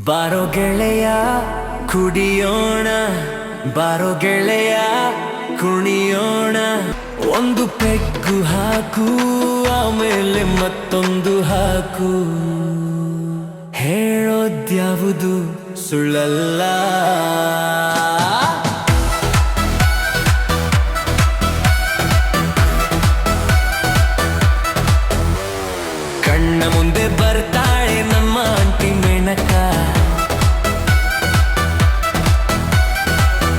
ಬಾರೋ ಗೆಳೆಯ ಕುಡಿಯೋಣ, ಬಾರೋ ಗೆಳೆಯ ಕುಣಿಯೋಣ. ಒಂದು ಪೆಗ್ಗು ಹಾಕು, ಆಮೇಲೆ ಮತ್ತೊಂದು ಹಾಕು. ಹೇಳೋದ್ಯಾವುದು ಸುಳ್ಳಲ್ಲ. ಕಣ್ಣ ಮುಂದೆ ಬರ್ತಾಳೆ ನಮ್ಮ ಆಂಟಿ ಮೇನಕ,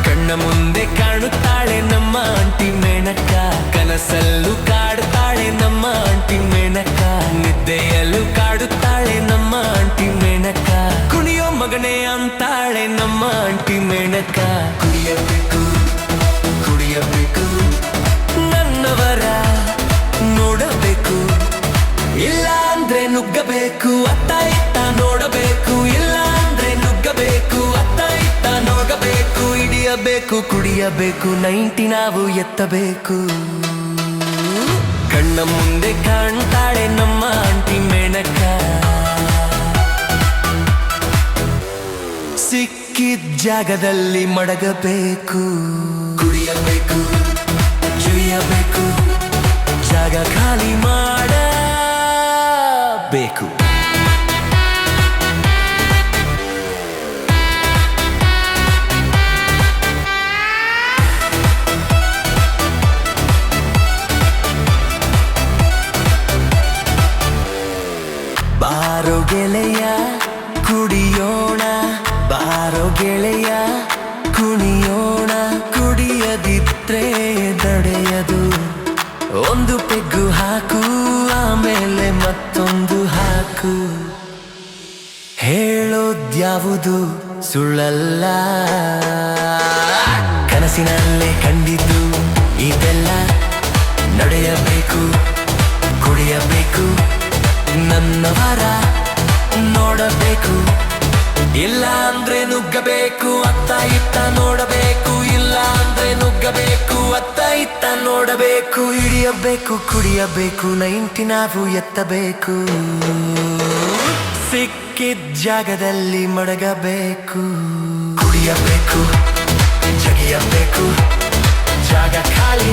ಕಣ್ಣ ಮುಂದೆ ಕಾಣುತ್ತಾಳೆ ನಮ್ಮ ಆಂಟಿ ಮೇನಕ. ಕನಸಲ್ಲೂ ಕಾಡುತ್ತಾಳೆ ನಮ್ಮ ಆಂಟಿ ಮೇನಕ, ನಿದ್ದೆಯಲ್ಲೂ ಕಾಡುತ್ತಾಳೆ ನಮ್ಮ ಆಂಟಿ ಮೇನಕ. ಕುಣಿಯೋ ಮಗನೇ ಅಂತಾಳೆ ನಮ್ಮ ಆಂಟಿ ಮೇನಕ. ಕುಡಿಯಬೇಕು ಕುಡಿಯಬೇಕು ನನ್ನವರ ನೋಡಬೇಕು, ಇಲ್ಲ ಅಂದ್ರೆ ನುಗ್ಗಬೇಕು. ಅತ್ತ ಇತ್ತ ನೋಡಬೇಕು, ಇಲ್ಲ ಅಂದ್ರೆ ನುಗ್ಗಬೇಕು. ಅತ್ತ ಇತ್ತ ನೋಡಬೇಕು, ಹಿಡಿಯಬೇಕು ಕುಡಿಯಬೇಕು, 90 ನಾವು ಎತ್ತಬೇಕು. ಕಣ್ಣ ಮುಂದೆ ಕಾಣ್ತಾಳೆ ನಮ್ಮ ಆಂಟಿ ಮೇನಕ, ಸಿಕ್ಕಿದ ಜಾಗದಲ್ಲಿ ಮಡಗಬೇಕು. ಕುಡಿಯಬೇಕು ಜುಯ್ಯಬೇಕು, ಜಾಗ ಖಾಲಿ ಮಾಡಬೇಕು. ಬಾರೋ ಗೆಳೆಯ ಕುಡಿಯೋಣ, ಬಾರೋ ಗೆಳೆಯ ಕುಣಿಯೋಣ. ಕುಡಿಯದಿದ್ರೆ ತಡೆಯದು, ಒಂದು ಪೆಗ್ಗು ಹಾಕು, ಆಮೇಲೆ ಮತ್ತೊಂದು ಹಾಕು. ಹೇಳೋದ್ಯಾವುದು ಸುಳ್ಳಲ್ಲ. ಕನಸಿನಲ್ಲೇ ಕಂಡಿದ್ದು ಇದೆಲ್ಲ ನಡೆಯಬೇಕು. ಕುಡಿಯಬೇಕು ನನ್ನವರ ನೋಡಬೇಕು, ಇಲ್ಲ ಅಂದ್ರೆ ನುಗ್ಗಬೇಕು. ಅತ್ತ ಇತ್ತ ನೋಡಬೇಕು, ಇಲ್ಲ ಅಂದ್ರೆ ನುಗ್ಗಬೇಕು. ಅತ್ತ ಇತ್ತ ನೋಡಬೇಕು, ಹಿಡಿಯಬೇಕು ಕುಡಿಯಬೇಕು, 90 ನಾವು ಎತ್ತಬೇಕು. ಸಿಕ್ಕಿದ ಜಾಗದಲ್ಲಿ ಮಡಗಬೇಕು. ಕುಡಿಯಬೇಕು ಜಗಿಯಬೇಕು, ಜಾಗ ಖಾಲಿ